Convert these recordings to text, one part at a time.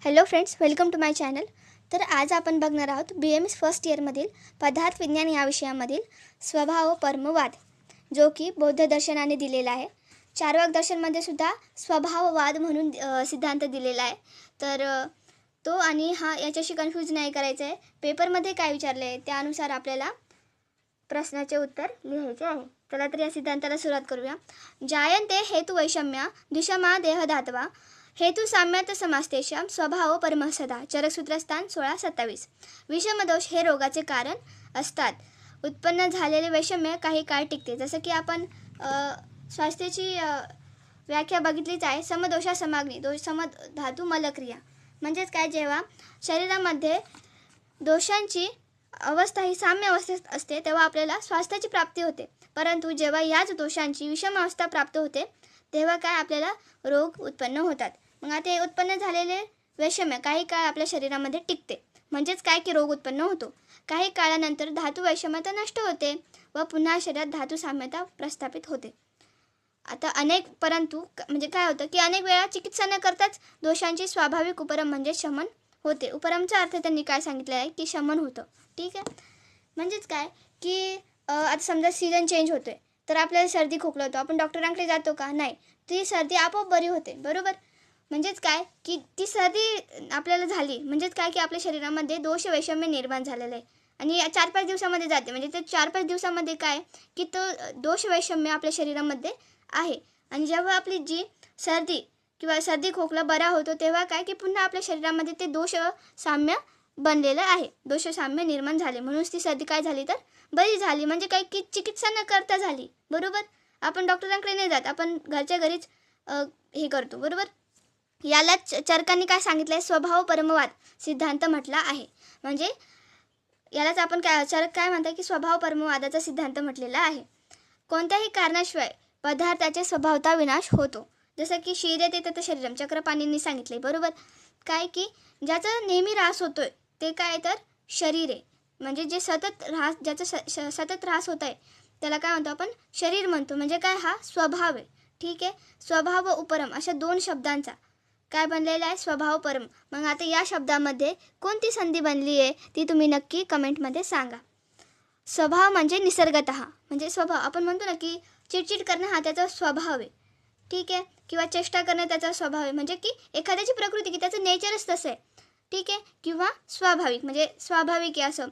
Hello friends, welcome to my channel. तर आज आपण बघणार आहोत BMS फर्स्ट इयरमधील पदार्थ विज्ञान या विषयामधील स्वभाव परमवाद, जो की बौद्ध दर्शनाने दिलेला आहे. चार्वाक दर्शनमध्ये सुद्धा स्वभाववाद म्हणून सिद्धांत दिलेला आहे. तर तो आणि हा याच्याशी कन्फ्यूज नाही करायचं आहे. पेपरमध्ये काय विचारले आहे त्यानुसार आपल्याला प्रश्नाचे उत्तर लिहायचे आहे. चला तर या सिद्धांताला सुरुवात करूया. जायन्ते हेतु वैषम्या द्विषमा देहधातवा हेतु साम्यात समास्तेषां स्वभाव परमः सदा. चरकसूत्रस्थान 16-27. विषमदोष हे रोगाचे कारण असतात. उत्पन्न झालेले वैषम्य काही काळ टिकते. जसं की आपण स्वास्थ्याची व्याख्या बघितलीच आहे. समदोषा समाग्नी, दोष समद धातू मलक्रिया. म्हणजेच काय, जेव्हा शरीरामध्ये दोषांची अवस्था ही साम्य अवस्थेत असते तेव्हा आपल्याला स्वास्थ्याची प्राप्ती होते. परंतु जेव्हा याच दोषांची विषम अवस्था प्राप्त होते तेव्हा काय, आपल्याला रोग उत्पन्न होतात. मग आता हे उत्पन्न झालेले वैषम्य काही काळ आपल्या शरीरामध्ये टिकते. म्हणजेच काय की रोग उत्पन्न होतो. काही काळानंतर धातू वैषम्यता नष्ट होते व पुन्हा शरीरात धातू साम्यता प्रस्थापित होते. आता परंतु म्हणजे काय होतं की अनेक वेळा चिकित्सा न करताच दोषांची स्वाभाविक उपरम म्हणजे शमन होते. उपरमचा अर्थ त्यांनी काय सांगितलं आहे की शमन होतं. ठीक आहे. म्हणजेच काय की आता समजा सीझन चेंज होतोय तर आपल्याला सर्दी खोकला होतो, आपण डॉक्टरांकडे जातो का? नाही. ती सर्दी आपोआप बरी होते. बरोबर. म्हणजेच काय की ती सर्दी आपल्याला झाली म्हणजेच काय की आपल्या शरीरामध्ये दोष वैषम्य निर्माण झालेलं आहे आणि 4-5 दिवसामध्ये जाते. म्हणजे ते 4-5 दिवसामध्ये काय की तो दोष वैषम्य आपल्या शरीरामध्ये आहे. आणि जेव्हा आपली जी सर्दी किंवा सर्दी खोकला बरा होतो तेव्हा काय की पुन्हा आपल्या शरीरामध्ये ते दोष साम्य बनलेलं आहे, दोष साम्य निर्माण झाले. म्हणूनच ती सर्दी काय झाली तर बरी झाली. म्हणजे काय की चिकित्सा न करता झाली. बरोबर. आपण डॉक्टरांकडे नाही जात, आपण घरच्या घरीच हे करतो. बरोबर. यालाच चरकांनी काय सांगितलंय, स्वभाव परमवाद सिद्धांत म्हटला आहे. म्हणजे यालाच आपण चरक काय म्हणतात की स्वभाव परमवादाचा सिद्धांत म्हटलेला आहे. कोणत्याही कारणाशिवाय पदार्थाचे स्वभावता विनाश होतो. जसं की शिरेते तत् शरीरम चक्रपाणींनी सांगितले. बरोबर. काय की ज्याचा नेहमी ऱ्हास होतोय ते काय तर शरीर आहे. म्हणजे जे ज्याचा सतत ऱ्हास होत आहे त्याला काय म्हणतो आपण, शरीर म्हणतो. म्हणजे काय, हा स्वभाव आहे. ठीक आहे. स्वभाव व उपरम अशा 2 शब्दांचा काय बनलेला आहे, स्वभाव परम. मग आता या शब्दामध्ये कोणती संधी बनली आहे ती तुम्ही नक्की कमेंटमध्ये सांगा. स्वभाव म्हणजे निसर्गतः, म्हणजे स्वभाव. आपण म्हणतो ना की चिडचिड करणं हा त्याचा स्वभाव आहे. ठीक आहे. किंवा चेष्टा करणं त्याचा स्वभाव आहे. म्हणजे की एखाद्याची प्रकृती की त्याचं नेचरच तसं आहे. ठीक आहे. किंवा स्वाभाविक म्हणजे स्वाभाविक आहे असं.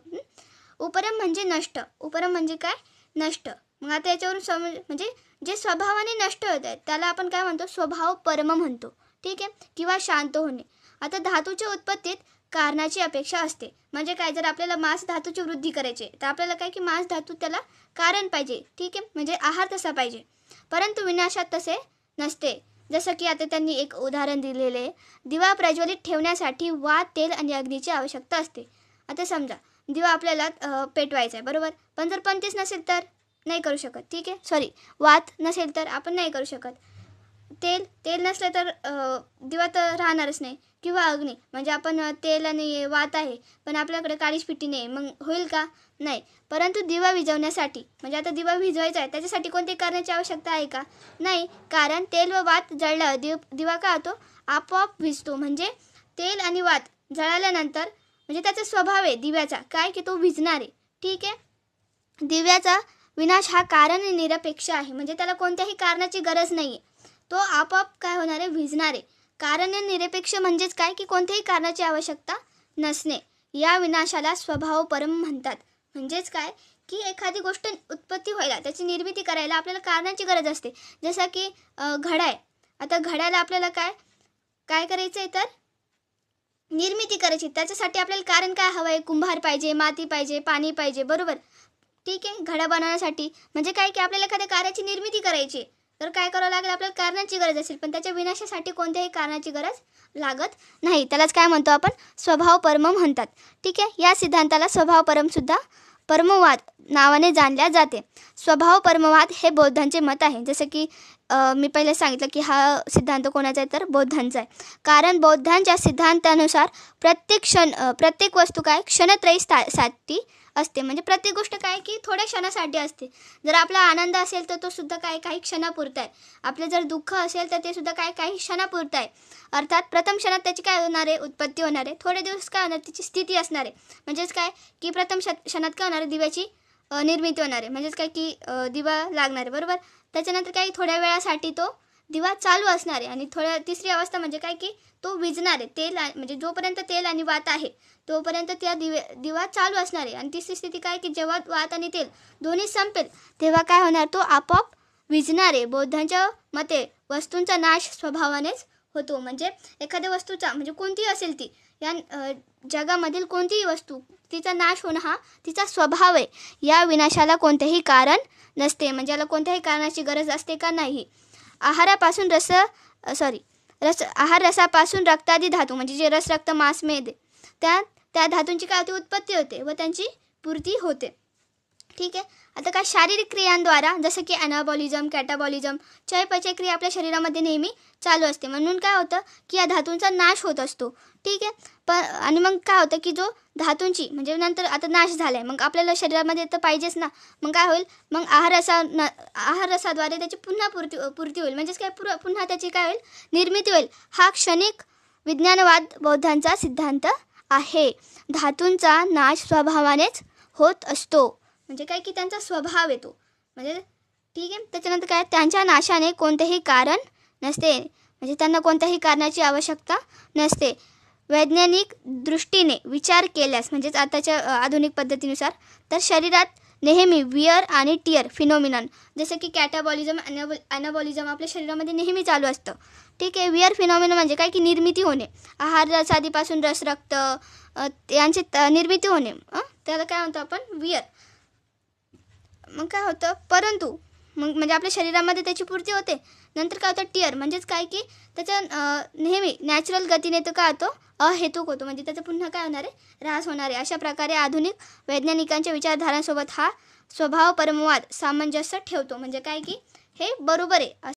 उपरम म्हणजे नष्ट. उपरम म्हणजे काय, नष्ट. मग आता याच्यावरून म्हणजे जे स्वभावाने नष्ट होत आहेत त्याला आपण काय म्हणतो, स्वभाव परम म्हणतो. ठीक आहे. किंवा शांत होणे. आता धातूच्या उत्पत्तीत कारणाची अपेक्षा असते. म्हणजे काय, जर आपल्याला मांस धातूची वृद्धी करायची तर आपल्याला काय की मांस धातू त्याला कारण पाहिजे. ठीक आहे. म्हणजे आहार तसा पाहिजे. परंतु विनाशात तसे नसते. जसं की आता त्यांनी एक उदाहरण दिलेले आहे. दिवा प्रज्वलित ठेवण्यासाठी वात, तेल आणि अग्नीची आवश्यकता असते. आता समजा दिवा आपल्याला पेटवायचा आहे. बरोबर. पण जर पंतीस नसेल तर नाही करू शकत. ठीक आहे. वात नसेल तर आपण नाही करू शकत. तेल नसलं तर दिवा तर राहणारच नाही. किंवा अग्नी म्हणजे आपण तेल आणि वात आहे पण आपल्याकडे काळीच पिठी नाही, मग होईल का? नाही. परंतु दिवा विझवण्यासाठी म्हणजे आता दिवा विझवायचा आहे त्याच्यासाठी कोणती कारणाची आवश्यकता आहे का? नाही. कारण तेल व वात जळल्यावर दिवा काय होतो, आपोआप विझतो. म्हणजे तेल आणि वात जळाल्यानंतर म्हणजे त्याचा स्वभाव आहे दिव्याचा काय की तो विझणार आहे. ठीक आहे. दिव्याचा विनाश हा कारण निरपेक्ष आहे. म्हणजे त्याला कोणत्याही कारणाची गरज नाही आहे. तो आपोआप काय होणार आहे, विझणार आहे. कारण निरपेक्ष म्हणजेच काय की कोणत्याही कारणाची आवश्यकता नसणे. या विनाशाला स्वभाव परम म्हणतात. म्हणजेच काय की एखादी गोष्ट उत्पत्ती व्हायला, त्याची निर्मिती करायला आपल्याला कारणाची गरज असते. जसं की घडा आहे. आता घड्याला आपल्याला काय करायचं आहे तर निर्मिती करायची. त्याच्यासाठी आपल्याला कारण काय हवं आहे, कुंभार पाहिजे, माती पाहिजे, पाणी पाहिजे. बरोबर. ठीक आहे. घडा बनवण्यासाठी म्हणजे काय की आपल्याला एखाद्या कार्याची निर्मिती करायची तर काय करावं लागेल, आपल्याला कारणाची गरज असेल. पण त्याच्या विनाशासाठी कोणत्याही कारणाची गरज लागत नाही. त्यालाच काय म्हणतो आपण, स्वभाव परम म्हणतात. ठीक आहे. या सिद्धांताला स्वभाव परमसुद्धा परमवाद नावाने जाणल्या जाते. स्वभाव परमवाद हे बौद्धांचे मत आहे. जसं की मी पहिले सांगितलं की हा सिद्धांत कोणाचा आहे तर बौद्धांचा आहे. कारण बौद्धांच्या सिद्धांतानुसार प्रत्येक वस्तू काय क्षणत्रयी साठी असते. म्हणजे प्रत्येक गोष्ट काय की थोड्या क्षणासाठी असते. जर आपला आनंद असेल तर तो सुद्धा काय काही क्षणापुरता आहे. आपलं जर दुःख असेल तर ते सुद्धा काय काही क्षणापुरतं आहे. अर्थात प्रथम क्षणात त्याची काय होणार आहे, उत्पत्ती होणार आहे. थोडे दिवस काय होणार, तिची स्थिती असणार आहे. म्हणजेच काय की प्रथम क्षणात काय होणार आहे, दिव्याची निर्मिती होणार आहे. म्हणजेच काय की दिवा लागणार आहे, बरोबर. त्याच्यानंतर काही थोड्या वेळासाठी तो दिवा चालू असणार आहे. आणि तिसरी अवस्था म्हणजे काय की तो विझणार आहे. तेल म्हणजे जोपर्यंत तेल आणि वात आहे तोपर्यंत त्या दिवा चालू असणार आहे. आणि तिसरी स्थिती काय की जेव्हा वात आणि तेल दोन्ही संपेल तेव्हा काय होणार, तो आपोआप विझणार आहे. बौद्धांच्या मते वस्तूंचा नाश स्वभावानेच होतो. म्हणजे एखाद्या वस्तूचा म्हणजे कोणतीही असेल ती या जगामधील कोणतीही वस्तू तिचा नाश होणं हा तिचा स्वभाव आहे. या विनाशाला कोणतेही कारण नसते. म्हणजे याला कोणत्याही कारणाची गरज असते का, नाही. आहार रसापासून रक्तादी धातू म्हणजे जे रस, रक्त, मांस, मेद त्या धातूंची काय होते, उत्पत्ती होते व त्यांची पूर्ती होते. ठीक आहे. आता काय शारीरिक क्रियांद्वारा जसं की ॲनाबॉलिझम, कॅटाबॉलिझम, चयापचय क्रिया आपल्या शरीरामध्ये नेहमी चालू असते. म्हणून काय होतं की या धातूंचा नाश होत असतो. ठीक आहे. आणि मग काय होतं की जो धातूंची म्हणजे नंतर आता नाश झाला आहे, मग आपल्याला शरीरामध्ये तर पाहिजेच ना. मग काय होईल, मग आहार रसाद्वारे त्याची पुन्हा पूर्ती होईल. म्हणजेच काय पुन्हा त्याची काय होईल, निर्मिती होईल. हा क्षणिक विज्ञानवाद बौद्धांचा सिद्धांत आहे. धातूंचा नाश स्वभावानेच होत असतो. म्हणजे काय की त्यांचा स्वभाव येतो. म्हणजे ठीक आहे. त्याच्यानंतर काय, त्यांच्या नाशाने कोणतेही कारण नसते. म्हणजे त्यांना कोणत्याही कारणाची आवश्यकता नसते. वैज्ञानिक दृष्टीने विचार केल्यास म्हणजेच आताच्या आधुनिक पद्धतीनुसार तर शरीरात नेहमी वियर आणि टियर फिनोमिनन जसं की कॅटाबॉलिझम, ॲनाबॉलिझम आपल्या शरीरामध्ये नेहमी चालू असतं. ठीक आहे. वियर फिनोमिनन म्हणजे काय की निर्मिती होणे. आहार रसादीपासून रस, रक्त यांची निर्मिती होणे, त्याला काय म्हणतो आपण, वियर. मग काय होतं, परंतु मग म्हणजे आपल्या शरीरामध्ये त्याची पूर्ती होते. नंतर काय होतं, टियर म्हणजेच काय की त्याच्या नेहमी नॅचरल गतीने तो काय होतो, अहेतुक होतो. म्हणजे त्याचं पुन्हा काय होणार आहे, ऱ्हास होणार आहे. अशा प्रकारे आधुनिक वैज्ञानिकांच्या विचारधारांसोबत हा स्वभाव परमवाद सामंजस्य ठेवतो. म्हणजे काय की हे बरोबर आहे.